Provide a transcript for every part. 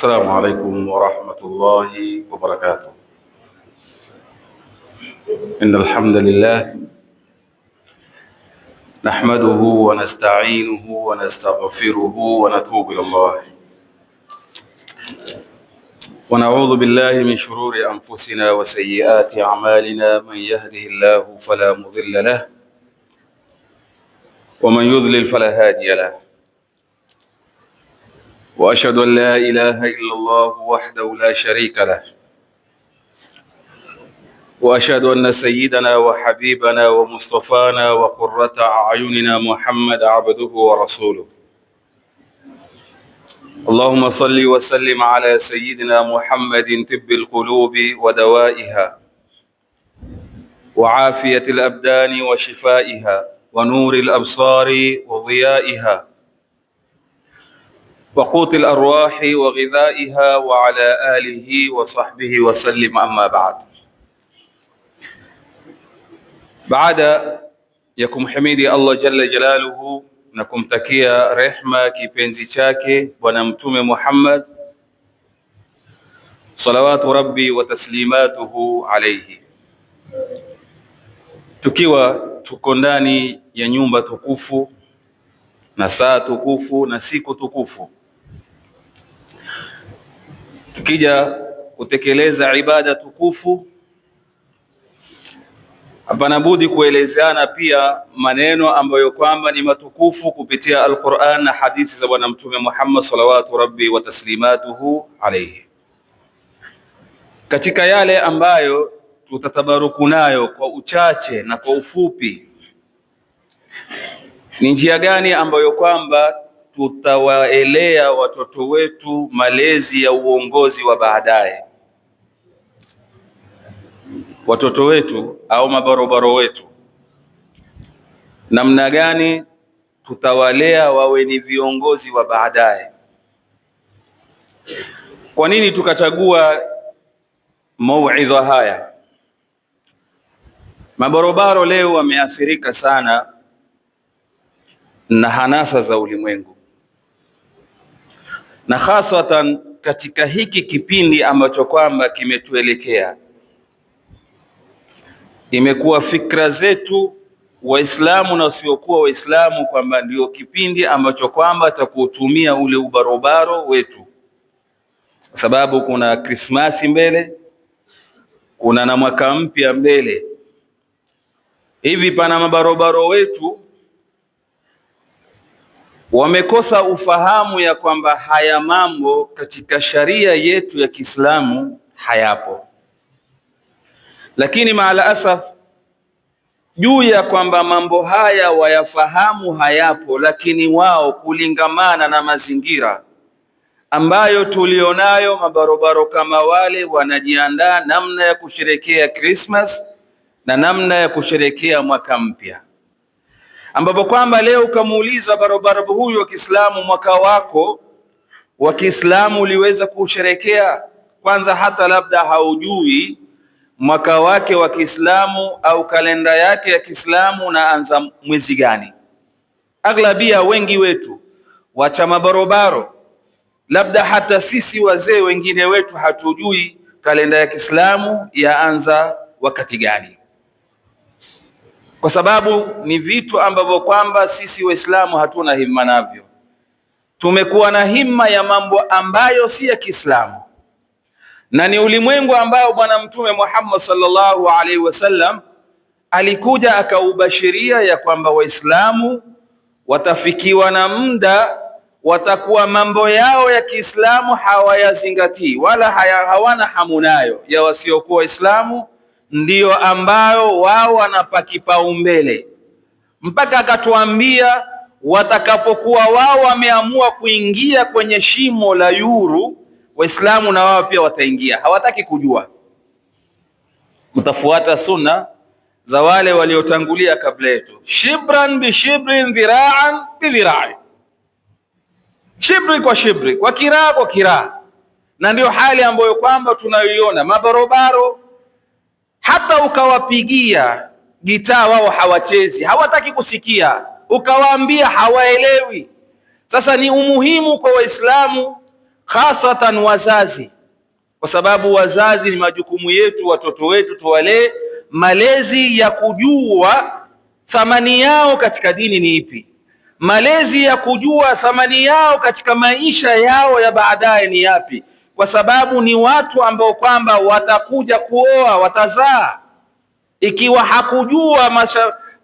السلام عليكم ورحمة الله وبركاته. إن الحمد لله نحمده ونستعينه ونستغفره ونتوب إلى الله ونعوذ بالله من شرور أنفسنا وسيئات أعمالنا. من يهده الله فلا مضل له ومن يضلل فلا هادي له، وأشهد أن لا إله إلا الله وحده لا شريك له، وأشهد أن سيدنا وحبيبنا ومصطفانا وقرة أعيننا محمد عبده ورسوله. اللهم صل وسلم على سيدنا محمد طب القلوب ودوائها وعافية الأبدان وشفائها ونور الأبصار وضيائها وقوت الأرواح وغذائها وعلى آله وصحبه وسلم. أما بعد. Baada ya kumhimidi Allah jalla jalaluhu na kumtakia rehma kipenzi chake Bwana Mtume Muhammad salawatu rabbi wa taslimatuhu alayhi, tukiwa tuko ndani ya nyumba tukufu na saa tukufu na siku tukufu, tukija kutekeleza ibada tukufu, hapana budi kuelezeana pia maneno ambayo kwamba ni matukufu kupitia Al-Qur'an na hadithi za Bwana Mtume Muhammad salawatu rabbi wa taslimatuhu alayhi. Katika yale ambayo tutatabaruku nayo kwa uchache na kwa ufupi, ni njia gani ambayo kwamba tutawaelea watoto wetu malezi ya uongozi wa baadaye. Watoto wetu au mabarobaro wetu, namna gani tutawalea wawe ni viongozi wa baadaye. Kwa nini tukachagua mauidha haya? Mabarobaro leo wameathirika sana na hanasa za ulimwengu, na hasatan katika hiki kipindi ambacho kwamba kimetuelekea. Imekuwa fikra zetu Waislamu na wasiokuwa Waislamu kwamba ndio kipindi ambacho kwamba takutumia ule ubarobaro wetu, kwa sababu kuna Krismasi mbele, kuna na mwaka mpya mbele. Hivi pana mabarobaro wetu wamekosa ufahamu ya kwamba haya mambo katika sharia yetu ya Kiislamu hayapo, lakini maala asaf juu ya kwamba mambo haya wayafahamu hayapo, lakini wao kulingamana na mazingira ambayo tulionayo, mabarobaro kama wale wanajiandaa namna ya kusherekea Christmas na namna ya kusherekea mwaka mpya, ambapo kwamba leo ukamuuliza barobaro huyu wa Kiislamu, mwaka wako wa Kiislamu uliweza kusherekea? Kwanza hata labda haujui mwaka wake wa Kiislamu au kalenda yake ya Kiislamu unaanza mwezi gani. Aglabia wengi wetu wacha mabarobaro, labda hata sisi wazee wengine wetu hatujui kalenda ya Kiislamu yaanza wakati gani, kwa sababu ni vitu ambavyo kwamba sisi Waislamu hatuna himma navyo. Tumekuwa na himma ya mambo ambayo si ya Kiislamu, na ni ulimwengu ambao Bwana Mtume Muhammad sallallahu alaihi wasallam alikuja akaubashiria ya kwamba Waislamu watafikiwa na muda watakuwa mambo yao ya Kiislamu hawayazingatii wala hawana hamu nayo, ya wasiokuwa Waislamu ndiyo ambayo wao wanapa kipaumbele, mpaka akatuambia watakapokuwa wao wameamua kuingia kwenye shimo la yuru, Waislamu na wao pia wataingia. Hawataki kujua, mtafuata sunna za wale waliotangulia kabla yetu, shibran bi shibrin, dhira'an bi dhira'i, shibri kwa shibri, kwa kiraa kwa kiraa. Na ndio hali ambayo kwamba tunayoiona mabarobaro. Hata ukawapigia gitaa wao hawachezi, hawataki kusikia, ukawaambia hawaelewi. Sasa ni umuhimu kwa Waislamu hasatan wazazi, kwa sababu wazazi ni majukumu yetu, watoto wetu tuwalee malezi ya kujua thamani yao katika dini ni ipi, malezi ya kujua thamani yao katika maisha yao ya baadaye ni yapi, kwa sababu ni watu ambao kwamba watakuja kuoa, watazaa. Ikiwa hakujua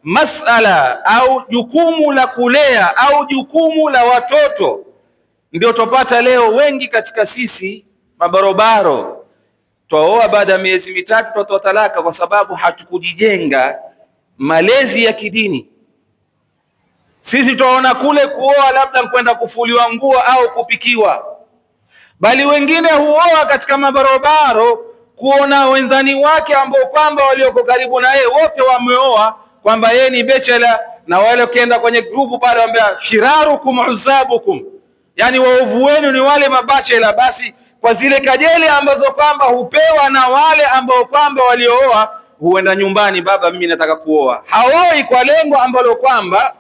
masala au jukumu la kulea au jukumu la watoto, ndio tupata leo wengi katika sisi mabarobaro twaoa baada ya miezi mitatu tutatoa talaka, kwa sababu hatukujijenga malezi ya kidini. Sisi tunaona kule kuoa labda kwenda kufuliwa nguo au kupikiwa, bali wengine huoa katika mabarobaro kuona wendani wake ambao kwamba walioko karibu na yeye wote wameoa, kwamba yeye ni bachelor, na wale ukienda kwenye grupu pale waambia shirarukum uzabukum, yani waovu wenu ni wale mabachela. Basi kwa zile kajeli ambazo kwamba hupewa na wale ambao kwamba waliooa, huenda nyumbani, baba mimi nataka kuoa. Haoi kwa lengo ambalo kwamba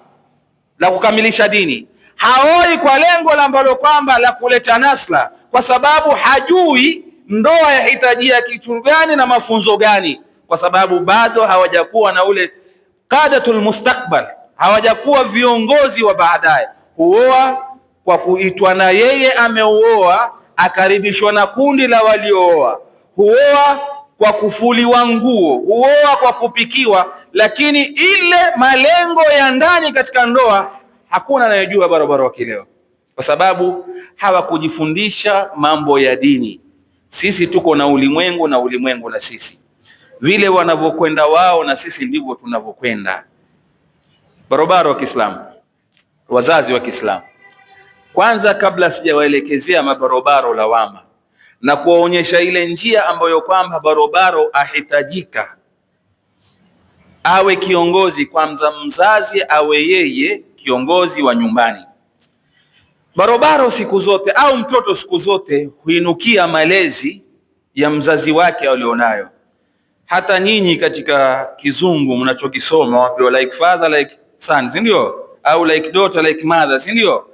la kukamilisha dini, haoi kwa lengo ambalo kwamba la kuleta nasla, kwa sababu hajui ndoa yahitajia kitu gani na mafunzo gani, kwa sababu bado hawajakuwa na ule qadatul mustakbal, hawajakuwa viongozi wa baadaye. Huoa kwa kuitwa na yeye ameuoa, akaribishwa na kundi la waliooa. Huoa kwa kufuliwa nguo, huoa kwa kupikiwa, lakini ile malengo ya ndani katika ndoa hakuna anayejua barabara wa kileo, kwa sababu hawakujifundisha mambo ya dini. Sisi tuko na ulimwengu na ulimwengu na sisi, vile wanavyokwenda wao na sisi ndivyo tunavyokwenda. Barabara wa Kiislamu, wazazi wa Kiislamu, kwanza kabla sijawaelekezea mabarobaro lawama na kuwaonyesha ile njia ambayo kwamba barobaro ahitajika awe kiongozi, kwanza mzazi awe yeye kiongozi wa nyumbani. Barobaro siku zote au mtoto siku zote huinukia malezi ya mzazi wake alionayo. Hata nyinyi katika kizungu mnachokisoma wapo like father like son, si ndio? Au like daughter like mother, si ndio?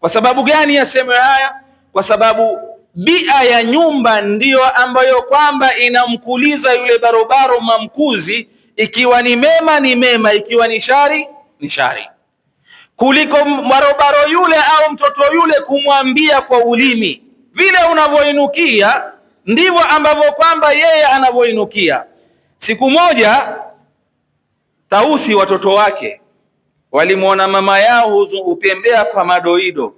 Kwa sababu gani yaseme haya? Kwa sababu bia ya nyumba ndiyo ambayo kwamba inamkuliza yule barobaro mamkuzi, ikiwa ni mema ni mema, ikiwa ni shari ni shari, kuliko barobaro yule au mtoto yule kumwambia kwa ulimi. Vile unavyoinukia ndivyo ambavyo kwamba yeye anavyoinukia. Siku moja Tausi watoto wake walimwona mama yao hutembea kwa madoido,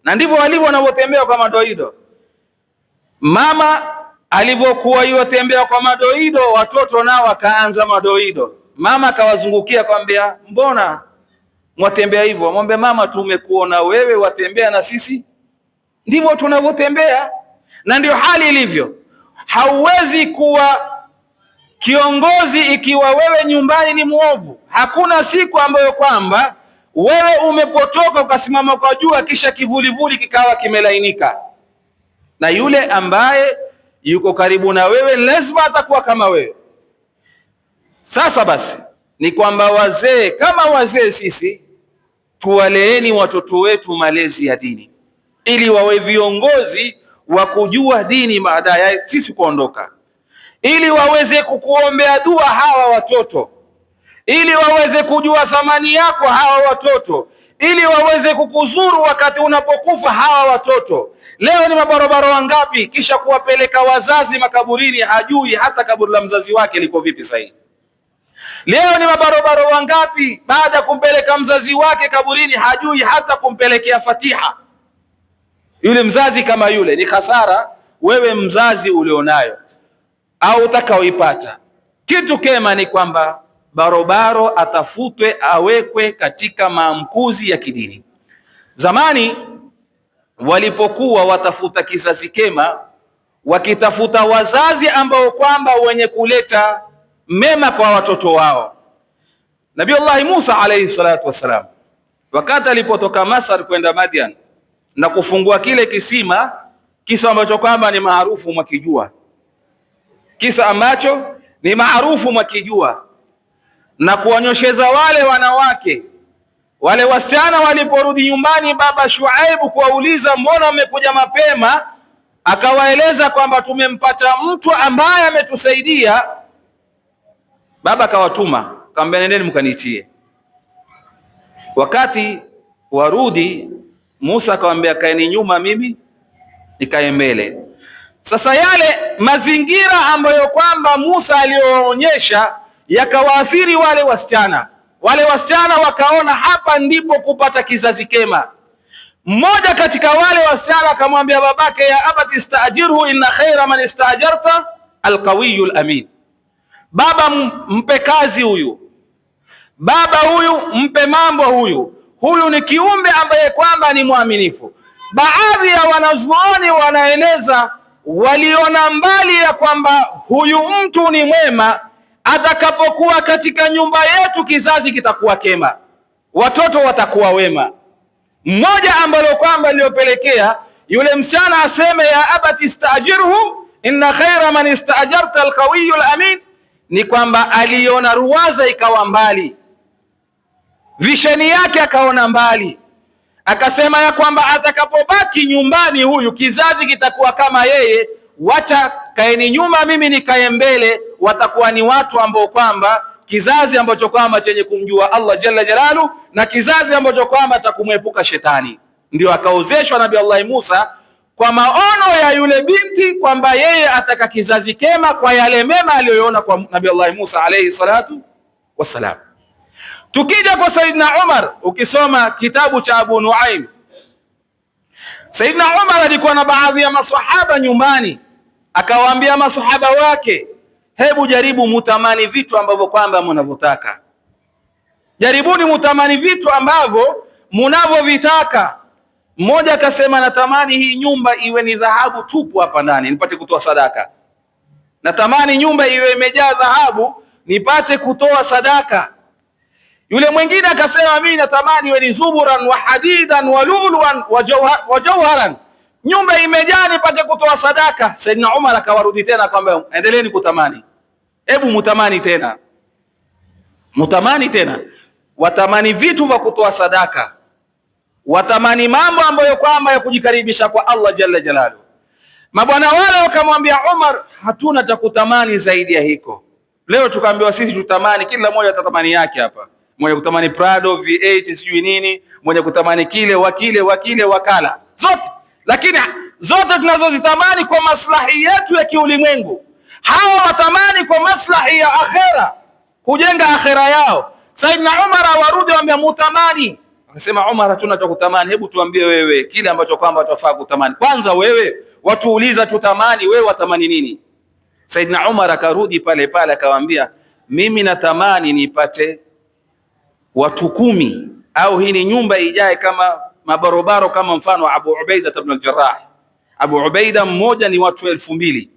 na ndivyo walivyo wanavyotembea kwa madoido. Mama alivyokuwa yotembea kwa madoido, watoto nao wakaanza madoido. Mama akawazungukia kwambia, mbona mwatembea hivyo? Mwambie mama, tumekuona wewe watembea na sisi ndivyo tunavyotembea. Na ndio hali ilivyo. Hauwezi kuwa kiongozi ikiwa wewe nyumbani ni muovu. Hakuna siku ambayo kwamba wewe umepotoka ukasimama kwa jua kisha kivulivuli kikawa kimelainika, na yule ambaye yuko karibu na wewe lazima atakuwa kama wewe. Sasa basi ni kwamba wazee kama wazee sisi tuwaleeni watoto wetu malezi ya dini, ili wawe viongozi wa kujua dini baadaye sisi kuondoka, ili waweze kukuombea dua hawa watoto, ili waweze kujua thamani yako hawa watoto, ili waweze kukuzuru wakati unapokufa hawa watoto. Leo ni mabarobaro wangapi kisha kuwapeleka wazazi makaburini, hajui hata kaburi la mzazi wake liko vipi sahihi. Leo ni mabarobaro wangapi baada kumpeleka mzazi wake kaburini, hajui hata kumpelekea Fatiha. Yule mzazi kama yule ni khasara wewe mzazi ulionayo au utakaoipata. Kitu kema ni kwamba barobaro atafutwe, awekwe katika maamkuzi ya kidini. Zamani walipokuwa watafuta kizazi kema, wakitafuta wazazi ambao kwamba wenye kuleta mema kwa watoto wao. Nabiullahi Musa alayhi salatu wassalam, wakati alipotoka Masar kwenda Madian na kufungua kile kisima, kisa ambacho kwamba ni maarufu mwakijua, kisa ambacho ni maarufu mwakijua, na kuwanyosheza wale wanawake wale wasichana waliporudi nyumbani, baba Shuaibu kuwauliza, mbona mmekuja mapema? akawaeleza kwamba tumempata mtu ambaye ametusaidia. Baba akawatuma akamwambia, nendeni mkaniitie. Wakati warudi, Musa akamwambia, kaeni nyuma, mimi nikae mbele. Sasa yale mazingira ambayo kwamba Musa aliyoonyesha yakawaathiri wale wasichana. Wale wasichana wakaona hapa ndipo kupata kizazi kema. Mmoja katika wale wasichana akamwambia babake, ya abati istajirhu inna khaira man istajarta alqawiyul amin. Baba, mpe kazi huyu, baba huyu mpe mambo huyu ni kiumbe ambaye kwamba ni mwaminifu. Baadhi ya wanazuoni wanaeleza waliona mbali ya kwamba huyu mtu ni mwema, atakapokuwa katika nyumba yetu kizazi kitakuwa kema, watoto watakuwa wema. Mmoja ambalo kwamba liopelekea yule msichana aseme ya abati istajirhu inna khaira man istajarta alqawiyul amin, ni kwamba aliona ruwaza ikawa mbali, visheni yake akaona mbali, akasema ya kwamba atakapobaki nyumbani huyu kizazi kitakuwa kama yeye, wacha kaeni nyuma, mimi nikae mbele, watakuwa ni watu ambao kwamba kizazi ambacho kwamba chenye kumjua Allah jalla jalalu, na kizazi ambacho kwamba cha kumwepuka shetani. Ndio akaozeshwa Nabii Allah Musa kwa maono ya yule binti kwamba yeye ataka kizazi kema kwa yale mema aliyoona kwa Nabii Allah Musa alayhi salatu wassalam. Tukija kwa Saidina Umar, ukisoma kitabu cha Abu Nuaim, Saidina Umar alikuwa na baadhi ya maswahaba nyumbani, akawaambia maswahaba wake, hebu jaribu mutamani vitu ambavyo kwamba mnavyotaka, jaribuni mutamani vitu ambavyo mnavyovitaka. Mmoja akasema, natamani hii nyumba iwe ni dhahabu tupu hapa ndani nipate kutoa sadaka, natamani nyumba iwe imejaa dhahabu nipate kutoa sadaka. Yule mwingine akasema, mimi natamani iwe ni zuburan wa hadidan wa luluan wa jawharan, nyumba imejaa nipate kutoa sadaka. Saidina Umar akawarudi tena kwamba, endeleeni kutamani, hebu mutamani tena, mutamani tena, watamani vitu vya kutoa sadaka, watamani mambo ambayo kwamba ya kujikaribisha kwa Allah jalla jalalu. Mabwana wale wakamwambia Umar, hatuna cha kutamani zaidi ya hiko. Leo tukaambiwa sisi tutamani, kila mmoja atatamani yake hapa, mmoja kutamani Prado V8 sijui nini, mmoja kutamani kile wakala zote, lakini zote tunazozitamani kwa maslahi yetu ya kiulimwengu, hawa watamani kwa maslahi ya akhera, kujenga akhera yao. Saidina Umar awarudi waambia mutamani. Akasema, Umar, hatuna cha kutamani, hebu tuambie wewe kile ambacho kwamba tutafaa kutamani. Kwanza wewe watuuliza tutamani, wewe watamani nini? Saidina Umar akarudi pale pale akawaambia, mimi natamani nipate watu 10, au hii ni nyumba ijae kama mabarobaro, kama mfano Abu Ubaida ibn al-Jarrah. Abu Ubaida mmoja ni watu 2000.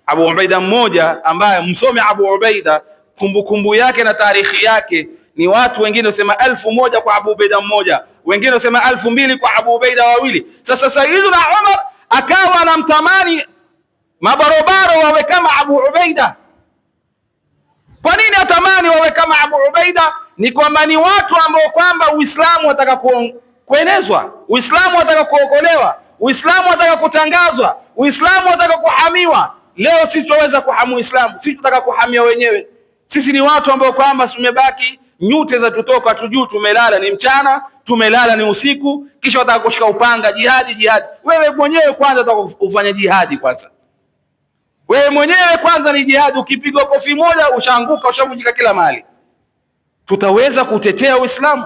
Abu Ubaida mmoja ambaye msome Abu Ubaida kumbukumbu yake na tarikhi yake ni watu wengine wasema 1000 kwa Abu Ubaida mmoja, wengine wasema 2000 kwa Abu Ubaida wawili. Sasa Sayyiduna Umar akawa anamtamani mabarobaro wawe kama Abu Ubaida. Kwa nini atamani wawe kama Abu Ubaida? Ni kwamba ni watu ambao kwamba Uislamu wataka kuenezwa, Uislamu wataka kuokolewa, Uislamu wataka kutangazwa, Uislamu wataka kuhamiwa. Leo sisi tuweza kuhamu Uislamu, sisi tunataka kuhamia wenyewe. Sisi ni watu ambao kwamba tumebaki nyute za tutoka tujuu, tumelala ni mchana, tumelala ni usiku, kisha wataka kushika upanga, jihadi. Wewe mwenyewe kwanza utaka ufanya jihadi kwanza. Wewe mwenyewe kwanza ni jihadi, ukipigwa kofi moja ushaanguka, ushavunjika kila mahali. Tutaweza kutetea Uislamu?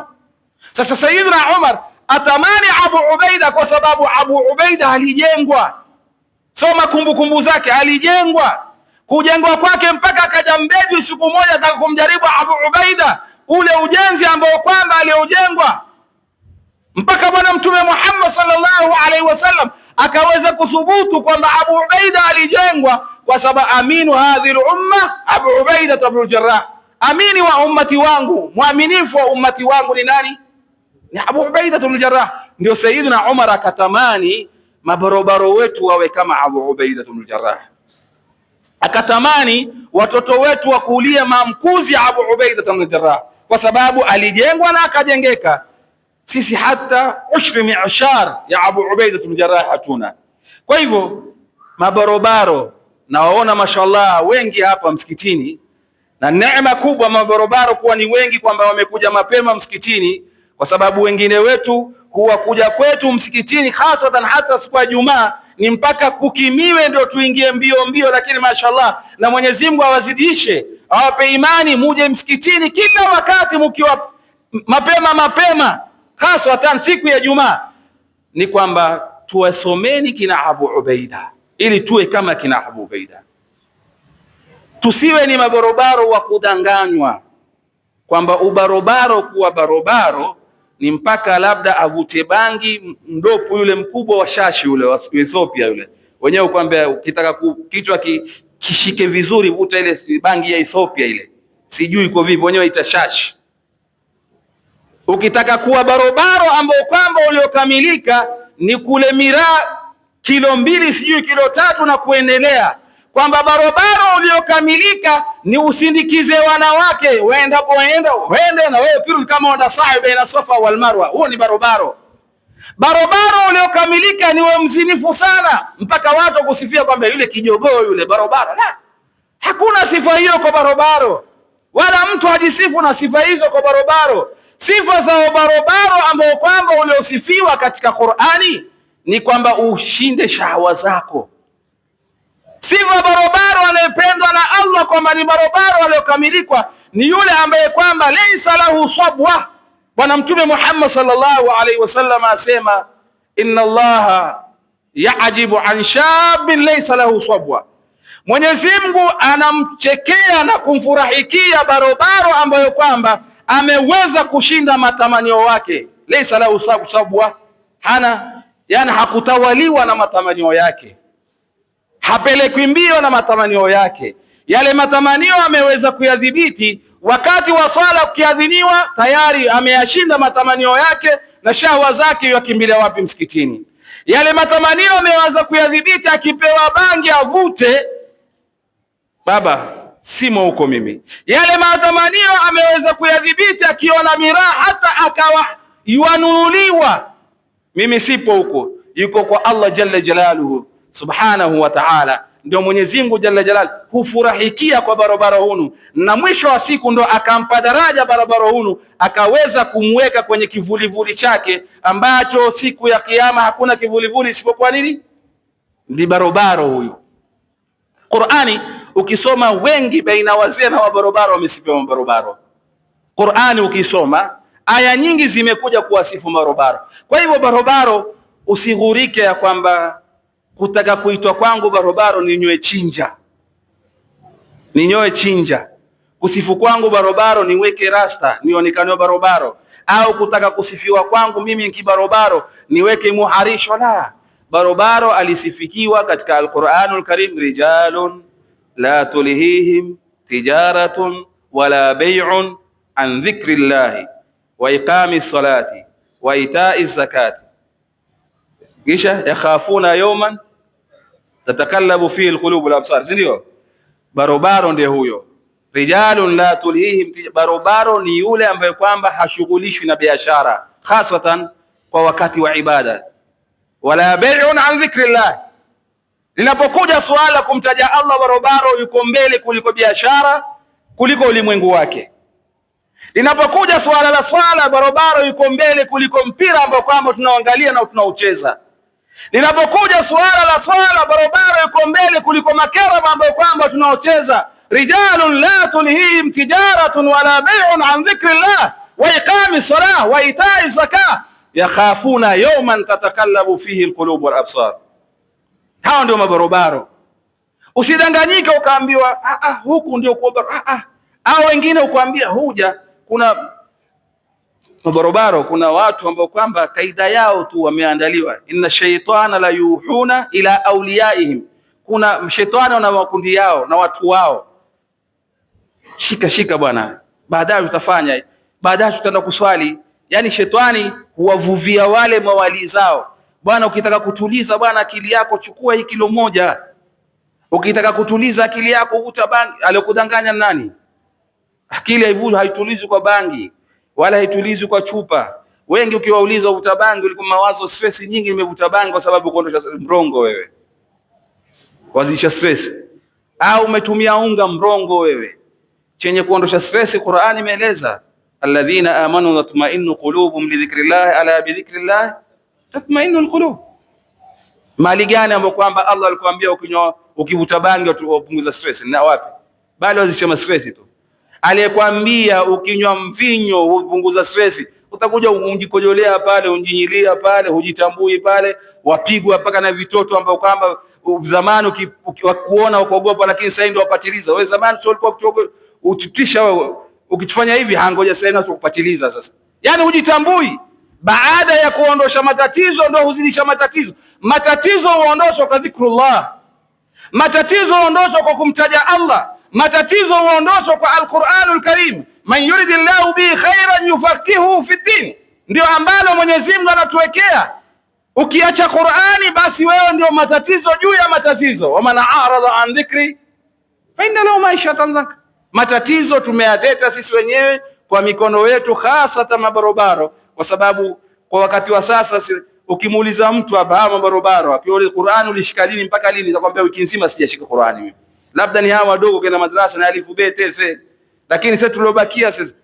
Sasa Sayyidina Umar atamani Abu Ubaida kwa sababu Abu Ubaida alijengwa. Soma kumbukumbu zake, alijengwa. Kujengwa kwake mpaka akaja Mbedui siku moja ataka kumjaribu Abu Ubaida, ule ujenzi ambao kwamba aliojengwa, mpaka bwana Mtume Muhammad sallallahu alaihi wasallam akaweza kuthubutu kwamba Abu Ubaida alijengwa kwa sababu aminu hadhihi al-umma Abu Ubaida ibn al-Jarrah. Amini wa ummati wangu, muaminifu wa ummati wangu ni nani? Ni Abu Ubaida ibn al-Jarrah. Ndio Sayyidina Umar akatamani mabarobaro wetu wawe kama Abu Ubaida ibn al-Jarrah, akatamani watoto wetu wakulie maamkuzi ya Abu Ubaida ibn al-Jarrah, kwa sababu alijengwa na akajengeka. Sisi hata ushri mi'shar ya Abu Ubaida ibn al-Jarrah hatuna. Kwa hivyo mabarobaro nawaona mashallah wengi hapa msikitini, na neema kubwa mabarobaro kuwa ni wengi, kwamba wamekuja mapema msikitini, kwa sababu wengine wetu huwa kuja kwetu msikitini hasatan hata siku ya Ijumaa ni mpaka kukimiwe ndio tuingie mbio mbio, lakini mashallah, na Mwenyezi Mungu awazidishe, awape imani, muje msikitini kila wakati mkiwa mapema hasatan siku ya Ijumaa, ni kwamba tuwasomeni kina Abu Ubaida ili tuwe kama kina Abu Ubaida. Tusiwe ni mabarobaro wa kudanganywa kwamba ubarobaro kuwa barobaro ni mpaka labda avute bangi mdopu yule mkubwa wa shashi yule wa Ethiopia yule. Wenyewe kwamba ukitaka kichwa kishike vizuri vuta ile bangi ya Ethiopia ile. Sijui iko vipi, wenyewe ita shashi. Ukitaka kuwa barobaro ambao kwamba uliokamilika ni kule miraa kilo 2 sijui kilo 3 na kuendelea, kwamba barobaro uliokamilika ni usindikize wanawake wende na wewe pia kama wanda sahi baina Safa wal Marwa. Huo ni barobaro. Barobaro uliokamilika ni wewe mzinifu sana mpaka watu kusifia kwamba yule kijogoo yule barobaro. La, hakuna sifa hiyo kwa barobaro, wala mtu hajisifu na sifa hizo kwa barobaro. Sifa za barobaro ambao kwamba uliosifiwa katika Qur'ani ni kwamba ushinde shahawa zako. Sifa barobaro anayependwa na Allah kwamba ni barobaro aliyokamilika ni yule ambaye kwamba laysa lahu sabwa. Bwana Mtume Muhammad sallallahu alaihi wasallam asema, inna Allaha ya'jibu an shabin laysa lahu sabwa. Mwenyezi Mungu anamchekea na kumfurahikia barobaro ambayo kwamba ameweza kushinda matamanio yake. Laysa lahu sabwa, hana yani hakutawaliwa na matamanio yake, hapelekwi mbio na matamanio yake. Yale matamanio ameweza kuyadhibiti. Wakati wa swala ukiadhiniwa tayari ameyashinda matamanio yake, na shahwa zake yakimbilia wapi? Msikitini. Yale matamanio ameweza kuyadhibiti, akipewa bangi avute, baba simo huko mimi. Yale matamanio ameweza kuyadhibiti, akiona miraa hata akawa yuanunuliwa, mimi sipo huko, yuko kwa Allah jalla jalaluhu subhanahu wa ta'ala. Ndio Mwenyezi Mungu jalla jalaluhu hufurahikia kwa barabara hunu, na mwisho wa siku ndo akampa daraja barabara hunu, akaweza kumweka kwenye kivulivuli chake ambacho siku ya kiyama hakuna kivulivuli isipokuwa nini? Ndi barabara huyo. Qur'ani ukisoma wengi baina wazee na wabarobaro wamesifiwa mabarobaro. Qur'ani ukisoma aya nyingi zimekuja kuwasifu barobaro. Kwa hivyo barobaro usighurike ya kwamba kutaka kuitwa kwangu barobaro ninywe chinja, kusifu kwangu barobaro niweke rasta nionekane barobaro, au kutaka kusifiwa kwangu mimi kibarobaro niweke muharisho. La, barobaro alisifikiwa katika Al-Qur'anul Karim, rijalun la tulihihim tijaratun wala bay'un an dhikrillahi wa iqamis salati wa ita'iz zakati, kisha yakhafuna yawman tatakallabu fihi alqulub wal absar. Ndio barobaro ndiye huyo. Rijalun la tulihim, barobaro ni yule ambaye kwamba hashughulishwi na biashara, hasatan kwa wakati wa ibada. Wala bay'un an dhikrillah, linapokuja swala kumtaja Allah, barobaro yuko mbele kuliko biashara, kuliko ulimwengu wake. Linapokuja swala la swala, barobaro yuko mbele kuliko mpira ambao kwamba tunaangalia na tunaucheza. Linapokuja swala la swala, barobaro yuko mbele kuliko makerama ambayo kwamba tunaocheza. Rijalun la tulhihim tijaratun wala bay'un an dhikrillah wa iqamis salah wa ita'iz zakah yakhafuna yawman tatakallabu fihi alqulub wal absar. Hao ndio mabarobaro. Usidanganyike ukaambiwa huku ndio kwa au wengine ukwambia huja. Kuna mabarobaro, kuna watu ambao kwamba kaida yao tu wameandaliwa, inna shaytana la yuhuna ila awliyaihim. Kuna shetani na makundi yao na watu wao, shika bwana, baadaye utafanya, baadaye tutaenda kuswali. Yani shetani huwavuvia wale mawali zao, bwana ukitaka kutuliza bwana akili yako chukua hii kilo 1, ukitaka kutuliza akili yako vuta bangi. Aliyokudanganya nani? Akili haitulizi kwa bangi wala haitulizi kwa chupa. Wengi ukiwauliza uvuta bangi, ulikuwa mawazo stress nyingi, nimevuta bangi kwa sababu kuondosha mrongo wewe. wazidisha stress, au umetumia unga mrongo wewe chenye kuondosha stress. Qur'ani imeeleza alladhina amanu tatma'innu qulubuhum li dhikrillah ala bi dhikrillah tatma'innu alqulub. Mali gani ambayo kwamba Allah alikwambia ukivuta bangi upunguza stress? Na wapi? Bali wazidisha stress tu. Aliyekwambia ukinywa mvinyo upunguza stress, utakuja unjikojolea pale, unjinyilia pale, hujitambui pale, wapigwa mpaka na vitoto ambao kwamba zamani ukikuona ukogopa, lakini sasa ndio wapatiliza. Wewe zamani ulikuwa utitisha wewe, ukifanya hivi hangoja sasa na kupatiliza sasa. Yani hujitambui. Baada ya kuondosha matatizo ndio huzidisha matatizo. Matatizo huondoshwa kwa dhikrullah, matatizo huondoshwa kwa kumtaja Allah, matatizo huondoshwa kwa Al-Qur'anul Karim. Man yuridillahu bihi khairan yufaqihuhu fi din, ndio ambalo Mwenyezi Mungu anatuwekea. Ukiacha Qur'ani basi wewe ndio matatizo juu ya matatizo. Wa man a'rada an dhikri fa inna lahu ma'ishatan dhanka. Matatizo tumeyaleta sisi wenyewe kwa mikono yetu, hasa mabarobaro, kwa sababu kwa wakati wa sasa ukimuuliza mtu hapa mabarobaro akiona Qur'ani ulishika lini mpaka lini, atakwambia wiki nzima sijashika Qur'ani mimi. Labda ni hawa wadogo kena madrasa na alifu bete, lakini sisi tulobakia sasa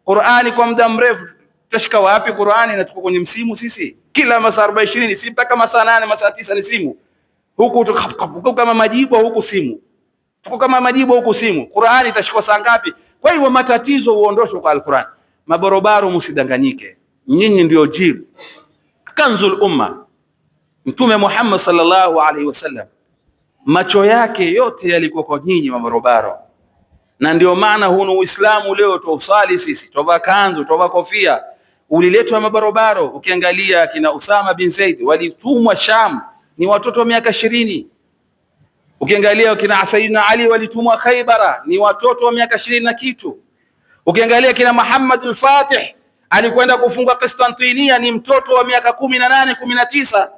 Qur'ani kwa muda mrefu tutashika wapi Qur'ani? Na tuko kwenye msimu sisi, kila masaa 20 si mpaka masaa 8 masaa 9 ni simu huku, tuko kama majibu huku simu, tuko kama majibu huku simu. Qur'ani itashikwa saa ngapi? Kwa hivyo matatizo huondoshwa kwa Al-Qur'an. Mabarobaro msidanganyike, nyinyi ndio jibu kanzul umma. Mtume Muhammad sallallahu alaihi wasallam macho yake yote yalikuwa kwa nyinyi mabarobaro, na ndio maana hunu Uislamu leo tuusali sisi, tovaa kanzu, tovaa kofia, uliletwa mabarobaro. Ukiangalia kina Usama bin Zaid walitumwa Sham, ni watoto wa miaka 20. Ukiangalia kina Sayyidina Ali walitumwa Khaybara, ni watoto wa miaka 20 na kitu. Ukiangalia kina Muhammad al-Fatih alikwenda kufunga Konstantinia, ni mtoto wa miaka 18 19.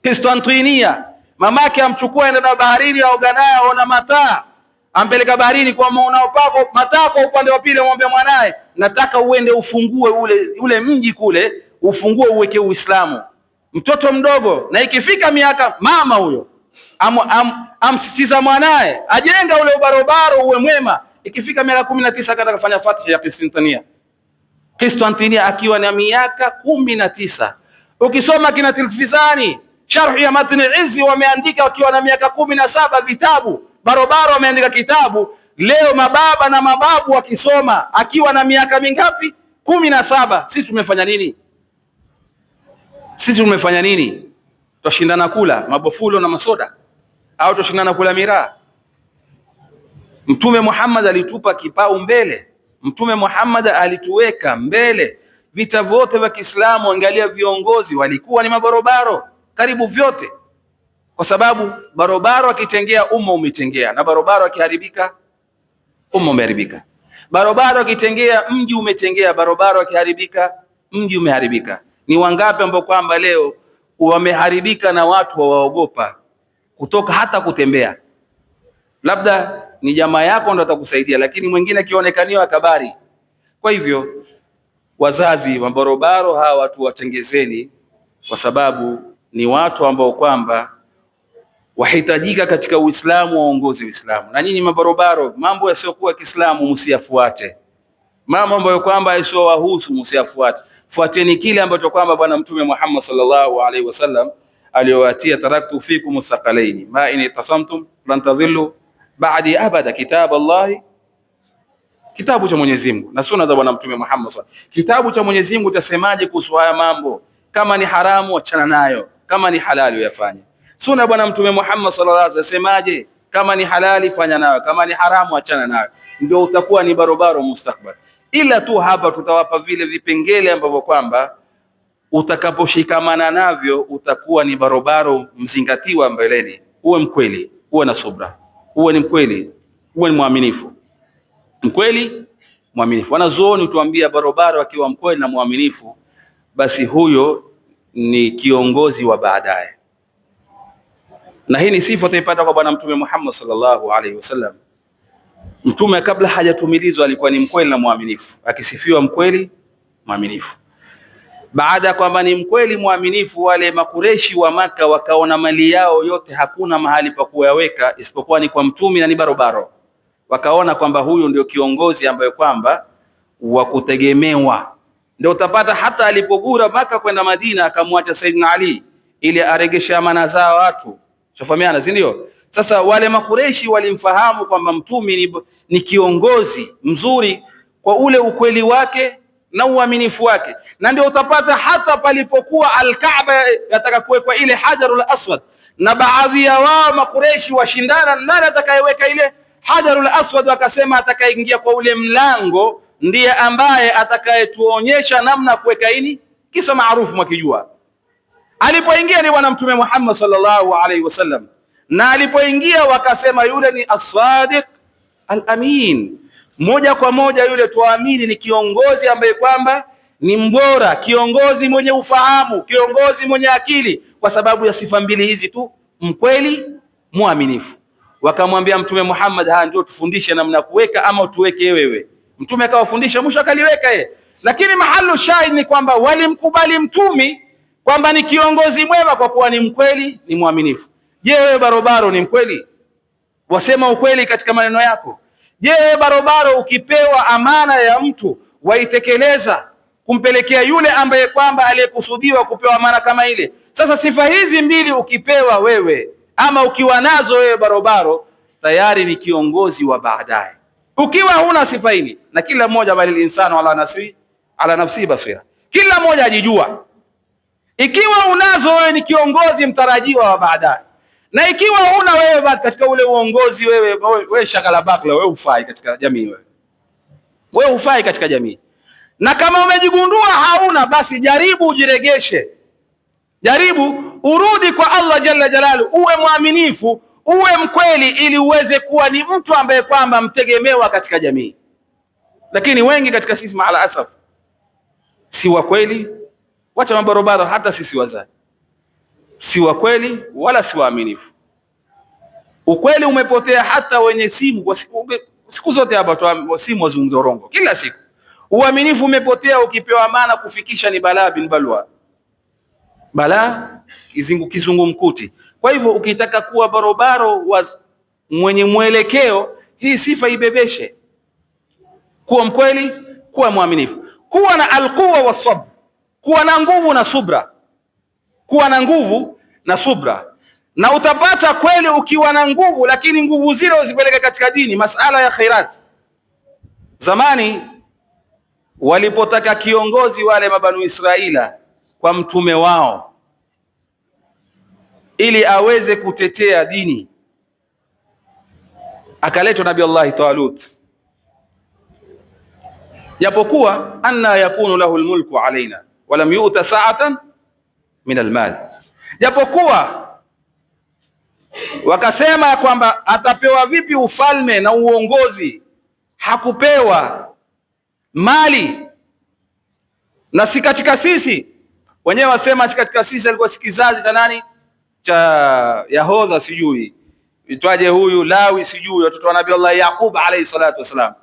Konstantinia mamake amchukua enda na baharini, aoga naye, aona mataa, ampeleka baharini kwa muonao pako mataa kwa upande wa pili, amwambia mwanae, nataka uende ufungue ule mji kule, ufungue uweke Uislamu. Mtoto mdogo, na ikifika miaka mama huyo amsitiza mwanae ajenga ule ubarobaro uwe mwema. Ikifika miaka 19 akataka kufanya fathi ya Konstantinia akiwa na miaka 19. Ukisoma kina Tilfizani sharh ya Matn al-Izzi wameandika wakiwa na miaka 17 vitabu. Barobaro wameandika kitabu. Leo mababa na mababu wakisoma akiwa na miaka mingapi? 17. Sisi tumefanya nini? Sisi tumefanya nini? Tushindana kula mabofulo na masoda au tushindana kula miraa? Mtume Muhammad alitupa kipao mbele. Mtume Muhammad alituweka mbele. Vita vyote vya Kiislamu, angalia viongozi walikuwa ni mabarobaro karibu vyote, kwa sababu barobaro akitengea umma umetengea, na barobaro akiharibika umma umeharibika. Barobaro akitengea mji umetengea, barobaro akiharibika mji umeharibika. Ni wangapi ambao kwamba leo wameharibika na watu waogopa kutoka hata kutembea? Labda ni jamaa yako ndo atakusaidia, lakini mwingine akionekaniwa kabari. Kwa hivyo wazazi wa barobaro hawa watu watengezeni, kwa sababu ni watu ambao kwamba wahitajika katika Uislamu, waongozi Uislamu. Na nyinyi mabarobaro, mambo yasiyokuwa Kiislamu msiyafuate, mambo ambayo kwamba yasiyowahusu msiyafuate. Fuateni kile ambacho kwamba bwana Mtume Muhammad sallallahu alaihi wasallam aliyowatia, taraktu fikum thaqalaini ma in tasamtum lan tadhillu ba'di abada, kitab Allah, kitabu cha Mwenyezi Mungu na sunna za bwana Mtume Muhammad sallallahu alaihi wasallam. Kitabu cha Mwenyezi Mungu utasemaje kuhusu haya mambo? Kama ni haramu achana nayo, kama ni halali uyafanye. Sunna bwana Mtume Muhammad sallallahu alaihi wasallam semaje? Kama ni halali fanya nayo, kama ni haramu achana nayo. Ndio utakuwa ni barobaro mustakbal. Ila tu hapa tutawapa vile vipengele ambavyo kwamba utakaposhikamana navyo utakuwa ni barobaro mzingatiwa mbeleni. Uwe mkweli, uwe na subra, uwe ni mkweli, uwe ni mwaminifu. Mkweli, mwaminifu. Wanazuoni tuambia barobaro akiwa mkweli na mwaminifu, basi huyo ni kiongozi wa baadaye. Na hii ni sifa tuipata kwa bwana Mtume Muhammad sallallahu alaihi wasallam. Mtume kabla hajatumilizwa alikuwa ni mkweli na mwaminifu, akisifiwa mkweli mwaminifu. baada ya kwamba ni mkweli mwaminifu, wale makureshi wa Maka wakaona mali yao yote hakuna mahali pa kuyaweka isipokuwa ni kwa mtume na ni barobaro. Wakaona kwamba huyu ndio kiongozi ambaye kwamba wa kutegemewa. Ndio utapata hata alipogura Maka kwenda Madina akamwacha Saidina Ali ili aregeshe amana za watu. Tufahamiana, si ndio? Sasa wale makureshi walimfahamu kwamba mtume ni kiongozi mzuri kwa ule ukweli wake na uaminifu wake, na ndio utapata hata palipokuwa Al-Kaaba yataka kuwekwa ile Hajarul Aswad, na baadhi ya wao makureshi washindana nani atakayeweka ile Hajarul Aswad, wakasema atakayeingia kwa ule mlango ndiye ambaye atakayetuonyesha namna kuweka ini. Kisa maarufu mwakijua, alipoingia ni bwana Mtume Muhammad sallallahu alaihi wasallam, na alipoingia wakasema yule ni as-Sadiq al-Amin. Moja kwa moja yule tuamini ni kiongozi ambaye kwamba ni mbora, kiongozi mwenye ufahamu, kiongozi mwenye akili, kwa sababu ya sifa mbili hizi tu, mkweli, muaminifu. Wakamwambia Mtume Muhammad, ndio tufundishe namna kuweka ama tuweke wewe. Mtume akawafundisha, mwisho akaliweka yeye. Lakini mahalu shahid ni kwamba walimkubali mtume kwamba ni kiongozi mwema kwa kuwa ni mkweli, ni muaminifu. Je, wewe barobaro ni mkweli? Wasema ukweli katika maneno yako? Je, barobaro ukipewa amana ya mtu waitekeleza kumpelekea yule ambaye kwamba aliyekusudiwa kupewa amana kama ile? Sasa sifa hizi mbili ukipewa wewe ama ukiwa nazo wewe barobaro, tayari ni kiongozi wa baadaye. Ukiwa huna sifa hili, na kila mmoja bali insano ala nafsi basira, kila mmoja ajijua. Ikiwa unazo wewe ni kiongozi mtarajiwa wa baadaye, na ikiwa huna wewe katika ule uongozi, wewe shagala bakla, wewe hufai katika jamii, wewe hufai katika jamii. Na kama umejigundua hauna, basi jaribu ujiregeshe, jaribu urudi kwa Allah jalla jalalu, uwe mwaminifu, uwe mkweli, ili uweze kuwa ni mtu ambaye kwamba mtegemewa katika jamii. Lakini wengi katika sisi maala asaf si wa kweli, wacha mabarobaro, hata sisi wazazi si wa kweli wala si waaminifu. Ukweli umepotea, hata wenye simu kwa siku zote hapa simu wazungumza urongo kila siku. Uaminifu umepotea, ukipewa amana kufikisha ni balaa bin balwa, balaa kizungumkuti. Kwa hivyo ukitaka kuwa barobaro mwenye mwelekeo, hii sifa ibebeshe: kuwa mkweli, kuwa mwaminifu, kuwa na alquwa wasabr, kuwa na nguvu na subra, kuwa na nguvu na subra. Na utapata kweli ukiwa na nguvu, lakini nguvu zile uzipeleke katika dini, masala ya khairat. Zamani walipotaka kiongozi wale mabanu Israila kwa mtume wao ili aweze kutetea dini, akaletwa Nabii Allah Talut. Japokuwa anna yakunu lahu almulku alaina walam yu'ta sa'atan min almal, japokuwa wakasema kwamba atapewa vipi ufalme na uongozi, hakupewa mali. Na si katika sisi wenyewe, wasema si katika sisi, alikuwa si kizazi cha nani, cha Yahodha, sijui itwaje huyu Lawi, sijui watoto wa Nabii Allah Yaqub alayhi salatu wasalam,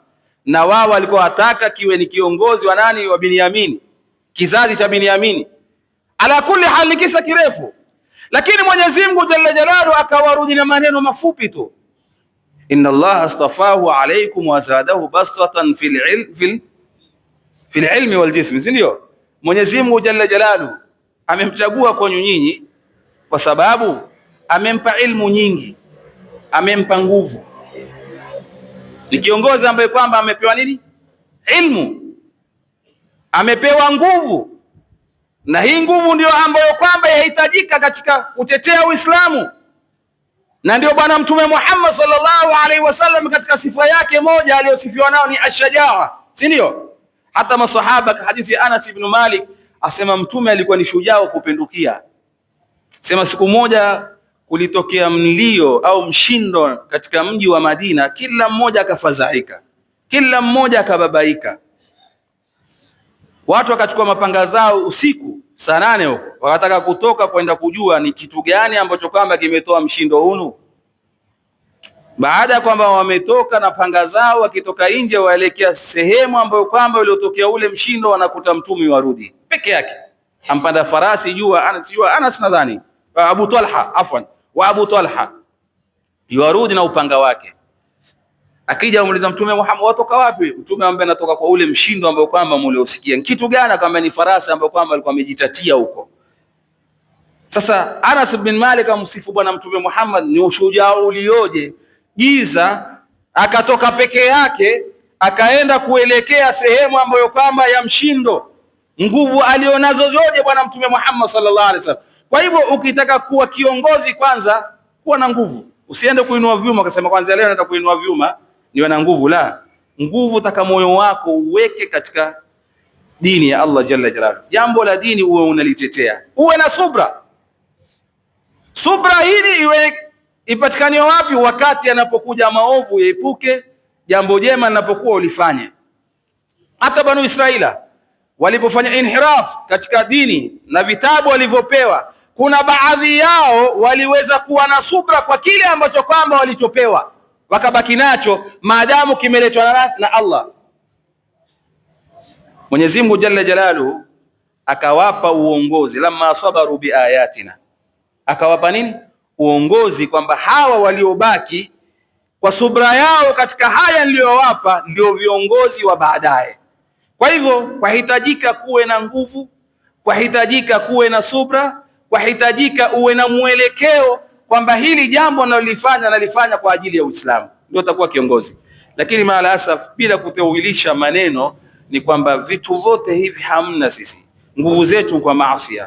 na wao walikuwa wataka kiwe ni kiongozi wa nani, wa Binyamini, kizazi cha Binyamini. Ala kulli hali kisa kirefu, lakini Mwenyezi Mungu jalla jalalu akawarudi na maneno mafupi tu: inna Allah astafahu alaykum wa zadahu bastatan fil ilmi wal jism. Ndio Mwenyezi Mungu jalla jalalu amemchagua kwa nyinyi kwa sababu amempa ilmu nyingi, amempa nguvu. Ni kiongozi ambaye kwamba amepewa nini? Ilmu, amepewa nguvu, na hii nguvu ndio ambayo kwamba yahitajika katika kutetea Uislamu. Na ndio bwana Mtume Muhammad sallallahu alaihi wasallam katika sifa yake moja aliyosifiwa nao ni ashajaa, si ndio? Hata masahaba, hadithi ya Anas ibn Malik asema mtume alikuwa ni shujaa wa kupindukia. Sema siku moja kulitokea mlio au mshindo katika mji wa Madina, kila mmoja akafadhaika, kila mmoja akababaika. Watu wakachukua mapanga zao usiku saa 8 huko, wakataka kutoka kwenda kujua ni kitu gani ambacho kwamba kimetoa mshindo huu. Baada ya kwamba wametoka na panga zao, wakitoka nje waelekea sehemu ambayo kwamba uliotokea ule mshindo, wanakuta mtume warudi peke yake. ampanda farasi jua Anas nadhani Abu Talha afwan wa Abu Talha yuarudi na upanga wake. Akija amuuliza Mtume Muhammad, watoka wapi? Mtume ambaye natoka kwa ule mshindo ambao kwamba mliosikia. Kitu gani? Kama ni farasi ambao kwamba alikuwa amejitatia huko. Sasa Anas bin Malik amsifu bwana Mtume Muhammad, ni ushujaa ulioje. Giza akatoka peke yake akaenda kuelekea sehemu ambayo kwamba ya mshindo. Nguvu alionazo zote bwana Mtume Muhammad sallallahu alaihi wasallam. Kwa hivyo ukitaka kuwa kiongozi, kwanza kuwa na nguvu. Usiende kuinua vyuma ukasema kwanza leo nataka kuinua vyuma niwe na nguvu. La, nguvu taka moyo wako uweke katika dini ya Allah jalla jalaluhu. Jambo la dini uwe unalitetea, uwe na subra. Subra hili iwe ipatikane wapi? Wakati anapokuja maovu yaepuke, jambo jema linapokuwa ulifanye. Hata Banu Israila walipofanya inhiraf katika dini na vitabu walivyopewa, kuna baadhi yao waliweza kuwa na subra kwa kile ambacho kwamba walichopewa, wakabaki nacho maadamu kimeletwa na Allah. Mwenyezi Mungu jalla jalaluhu akawapa uongozi, lamma sabaru biayatina, akawapa nini? Uongozi, kwamba hawa waliobaki kwa subra yao katika haya niliyowapa ndio viongozi wa baadaye. Kwa hivyo kwahitajika kuwe na nguvu, kwahitajika kuwe na subra, kwahitajika uwe na mwelekeo kwamba hili jambo nalifanya kwa ajili ya Uislamu, ndio utakuwa kiongozi. Lakini maalasaf, bila kutewilisha maneno, ni kwamba vitu vyote hivi hamna sisi. Nguvu zetu kwa maasi,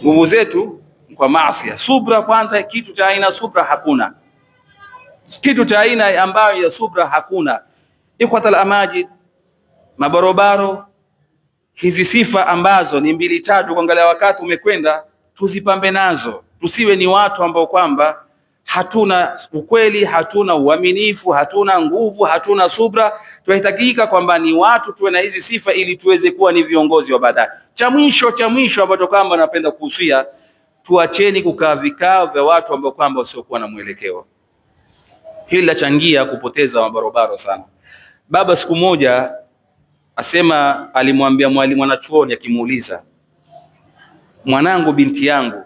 nguvu zetu kwa maasi. Subra kwanza, kitu cha aina subra hakuna, kitu cha aina ambayo ya subra hakuna. Ikhwatal amajid, mabarobaro, hizi sifa ambazo ni mbili tatu, kuangalia wakati umekwenda, tuzipambe nazo. Tusiwe ni watu ambao kwamba hatuna ukweli, hatuna uaminifu, hatuna nguvu, hatuna subra. Tunahitajika kwamba ni watu tuwe na hizi sifa ili tuweze kuwa ni viongozi wa baadaye. Cha mwisho ambacho kwamba napenda kuhusia, tuacheni kukaa vikao vya watu ambao kwamba wasiokuwa na mwelekeo. Hili lachangia kupoteza mabarobaro sana. Baba siku moja asema alimwambia mwalimu mwanachuoni akimuuliza, mwanangu, binti yangu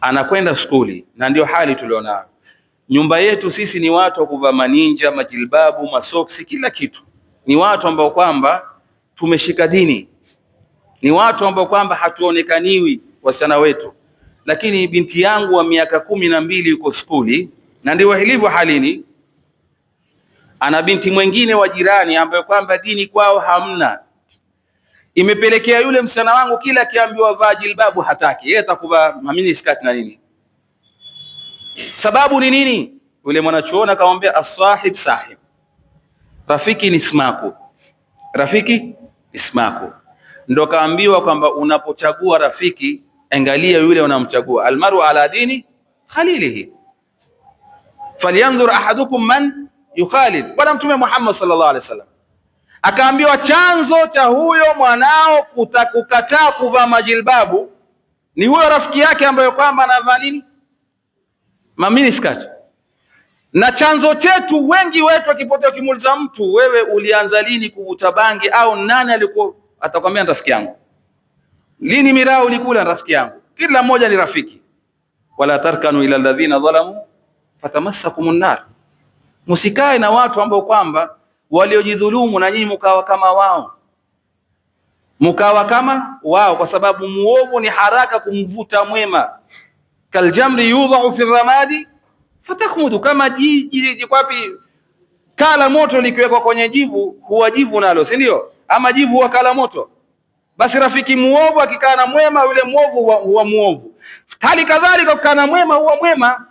anakwenda skuli, na ndio hali tulionayo. Nyumba yetu sisi ni watu wa kuvaa maninja, majilbabu, masoksi, kila kitu. Ni watu ambao kwamba tumeshika dini, ni watu ambao kwamba hatuonekaniwi wasichana wetu. Lakini binti yangu wa miaka 12 yuko skuli, na ndio ilivyo halini. Ana binti mwingine wa jirani ambaye kwamba dini kwao hamna. Imepelekea yule msichana wangu kila akiambiwa vaa jilbabu hataki, yeye atakuvaa mini skirt na nini. Sababu ni nini? Yule mwanachuoni akamwambia, as-sahib sahib, rafiki ni ismaku, rafiki ismaku. Ndo kaambiwa kwamba unapochagua rafiki, angalia yule unamchagua. Almaru ala dini khalilihi, falyanzur ahadukum man yukhalil. Bwana Mtume Muhammad sallallahu alaihi wasallam akaambiwa chanzo cha huyo mwanao kukataa kuvaa majilbabu ni huyo rafiki yake ambaye kwamba anavaa nini? Mini skirt. Na chanzo chetu, wengi wetu akipotea, ukimuuliza mtu, wewe ulianza lini kuvuta bangi au nani alikuwa, atakwambia rafiki yangu. Lini miraa ulikula? Rafiki yangu. Kila mmoja ni rafiki. Wala tarkanu ila alladhina zalamu fatamassakumun nar, msikae na watu ambao kwamba waliojidhulumu na nyinyi mkawa kama wao, mkawa kama wao, kwa sababu muovu ni haraka kumvuta mwema. Kaljamri yudhau fi ramadi fatakhmudu, kama jiji kwapi kala moto likiwekwa kwenye jivu huwa jivu nalo, si ndio? Ama jivu huwa kala moto. Basi rafiki muovu akikaa na mwema, yule muovu huwa muovu. Hali kadhalika kukaa na mwema huwa mwema,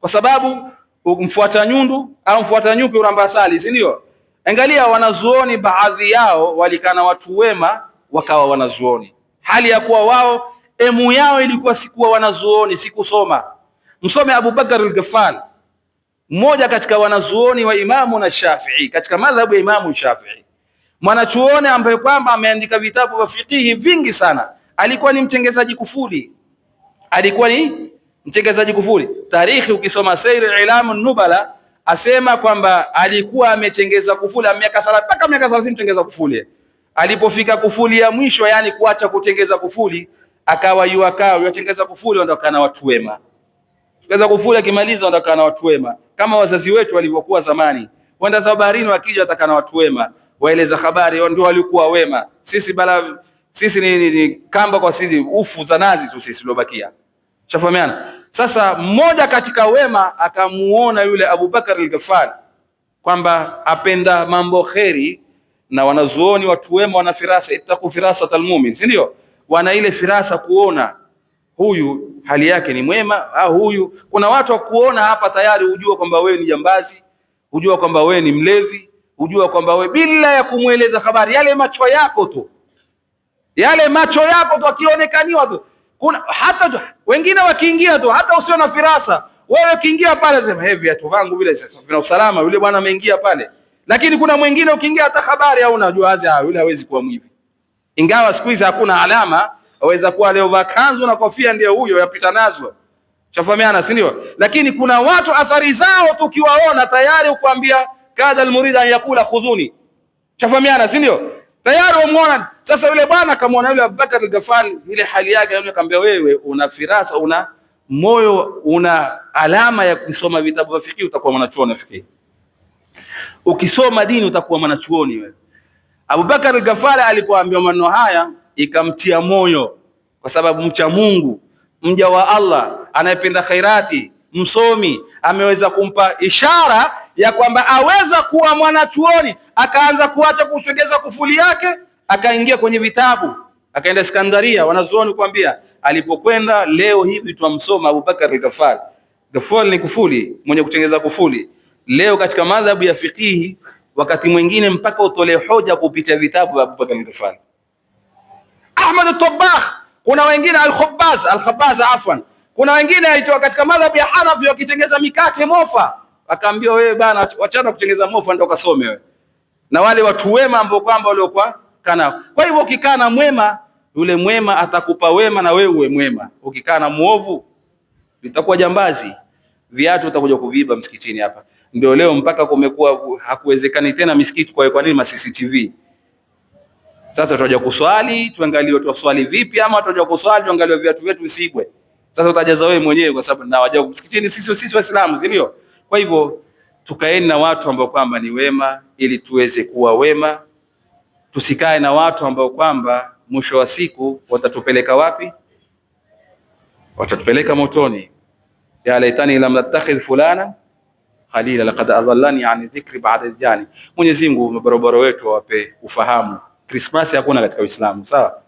kwa sababu mfuata nyundu au mfuata nyuki uramba asali, si ndio? Angalia wanazuoni, baadhi yao walikana watu wema wakawa wanazuoni, hali ya kuwa wao emu yao ilikuwa sikuwa wanazuoni, sikusoma. Msome Abu Bakar al-Ghaffal, mmoja katika wanazuoni wa Imamu na Shafi'i, katika madhhabu ya Imamu Shafi'i, mwanachuoni ambaye kwamba ameandika vitabu vya fiqhi vingi sana. Alikuwa ni mtengezaji kufuli, alikuwa ni mtengezaji kufuli. Tarikhi ukisoma Sayr Ilamu Nubala asema kwamba alikuwa ametengeza kufuli miaka 30 mpaka miaka 30 mtengeza kufuli. Alipofika kufuli ya mwisho, yani kuacha kutengeza kufuli, akawa yatengeza kufuli, ondoka na watu wema. Tengeza kufuli akimaliza, ondoka na watu wema, kama wazazi wetu walivyokuwa zamani. Wenda za baharini wakija, watakana watu wema, waeleza habari, ndio walikuwa wema. Sisi ni kamba kwa sisi, ufu za nazi tu sisi lobakia. Shafahamiana? Sasa mmoja katika wema akamuona yule Abu Bakar al-Ghafari kwamba apenda mambo kheri, na wanazuoni watu wema wana firasa, ittaqu firasatal mu'min, si ndio? Wana ile firasa kuona huyu hali yake ni mwema au huyu. Kuna watu wa kuona hapa tayari hujua kwamba wewe ni jambazi, hujua kwamba wewe ni mlevi, hujua kwamba wewe, bila ya kumueleza habari, yale macho yako tu akionekaniwa tu. Kuna hata wengine wakiingia tu, hata usio na firasa, wewe ukiingia pale sema hivi viatu vangu vile vina usalama, yule bwana ameingia pale. Lakini kuna mwingine ukiingia hata habari au unajua aje yule hawezi kuwa mwivi. Ingawa siku hizi hakuna alama, aweza kuwa leo vakanzu na kofia ndio huyo yapita nazo. Chafahamiana, si ndio? Lakini kuna watu athari zao tukiwaona tayari ukwambia kada almurida yakula khudhuni. Chafahamiana, si ndio? Tayari umeona. Sasa yule bwana akamwona yule Abubakar al-Ghafari, ile hali yake, yule akamwambia wewe una firasa, una moyo, una alama ya kusoma vitabu vya fiqh, utakuwa mwanachuoni wa fiqh. Ukisoma dini utakuwa mwanachuoni wewe. Abubakar al-Ghafari alipoambiwa maneno haya ikamtia moyo, kwa sababu mcha Mungu, mja wa Allah, anayependa khairati, msomi, ameweza kumpa ishara ya kwamba aweza kuwa mwanachuoni. Akaanza kuacha kushegeza kufuli yake, akaingia kwenye vitabu, akaenda Iskandaria. Wanazuoni kuambia alipokwenda, leo hivi tuamsoma Abubakar al-Ghafari. Ghafari ni kufuli, mwenye kutengeza kufuli. Leo katika madhhabu ya fiqhi, wakati mwingine mpaka utolee hoja kupitia vitabu vya Abubakar al-Ghafari. Ahmad al-Tabbakh, kuna wengine al-Khabbaz afwan, kuna wengine aitoa katika madhhabu ya Hanafi wakitengeza mikate mofa, akaambia wewe bana, wachana kutengeza mofa, ndio kasome wewe. Na wale watu wema ambao kwamba waliokuwa kana. Kwa hivyo ukikaa na mwema, yule mwema atakupa wema na wewe uwe mwema. Ukikaa na muovu, itakuwa jambazi, viatu utakuja kuviba msikitini hapa. Ndio leo mpaka kumekuwa hakuwezekani tena misikiti kwa nini CCTV. Sasa tutaja kuswali, tuangalie watu waswali vipi, ama tutaja kuswali tuangalie viatu vyetu visigwe. Sasa utajaza wewe mwenyewe, kwa sababu na waje msikitini sisi Waislamu, si ndio? Kwa hivyo tukaeni na watu ambao kwamba ni wema ili tuweze kuwa wema. Tusikae na watu ambao kwamba mwisho wa siku watatupeleka wapi? Watatupeleka motoni. Ya laitani lam nattakhidh fulana khalila laqad adallani an dhikri ba'da jani. Mwenyezi Mungu mabarabara wetu wape ufahamu. Christmas hakuna katika Uislamu, sawa?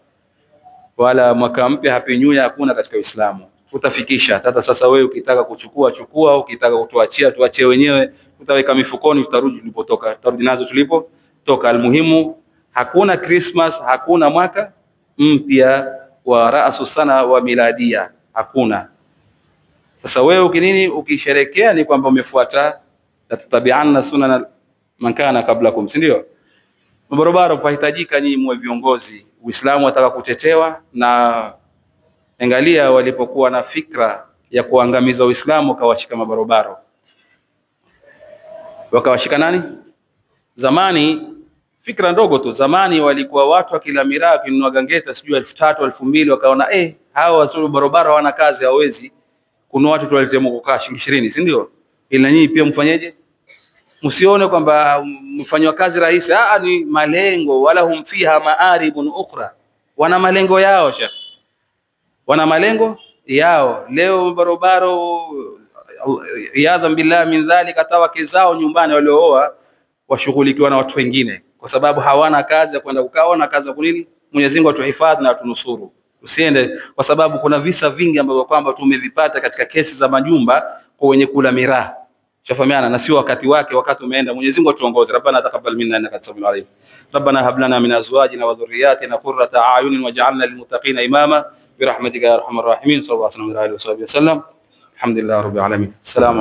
Wala mwaka mpya happy new year hakuna katika Uislamu. Tutafikisha. Sasa wewe ukitaka kuchukua chukua, ukitaka kutuachia tuachie wenyewe, tutaweka mifukoni, tutarudi tulipotoka, tutarudi nazo tulipotoka. Almuhimu hakuna Christmas, hakuna mwaka mpya wa raasu sana wa miladia, hakuna. Sasa wewe ukisherekea ni kwamba umefuata la tutabi'anna sunana man kana qablakum, si ndio? Mabarabara pahitajika nyinyi mwe viongozi. Uislamu wataka kutetewa, na angalia walipokuwa na fikra ya kuangamiza Uislamu wakawashika mabarabara. Wakawashika nani? Zamani fikra ndogo tu. Zamani walikuwa watu akila miraa kinunua gangeta sijui 3000 2000, wakaona hawa wasuru barabara wana kazi, hawezi kununua watu tuwaletea mkokaa shilingi 20, si ndio? Ila nyinyi pia mfanyeje? Msione kwamba mfanywa kazi rahisi. Ni malengo, wala hum fiha maaribun ukhra. Wana malengo yao shekhi, wana malengo yao. Leo barabaro yadham billah min dhalika, tawake zao nyumbani waliooa washughulikiwa na watu wengine, kwa sababu hawana kazi ya kwenda kukaa na kazi ya kunini. Mwenyezi Mungu atuhifadhi na atunusuru. Usiende, kwa sababu kuna visa vingi ambavyo kwamba tumevipata katika kesi za majumba kwa wenye kula miraa. Shafahamiana, na sio wakati wake, wakati umeenda. Mwenyezi Mungu atuongoze. Rabbana taqabbal minna innaka antas samiul alim. Rabbana hab lana min azwajina wa dhurriyyatina qurrata a'yunin waj'alna lil muttaqina imama bi rahmatika ya arhamar rahimin. Sallallahu alaihi wa sallam. Alhamdulillah rabbil alamin. Assalamu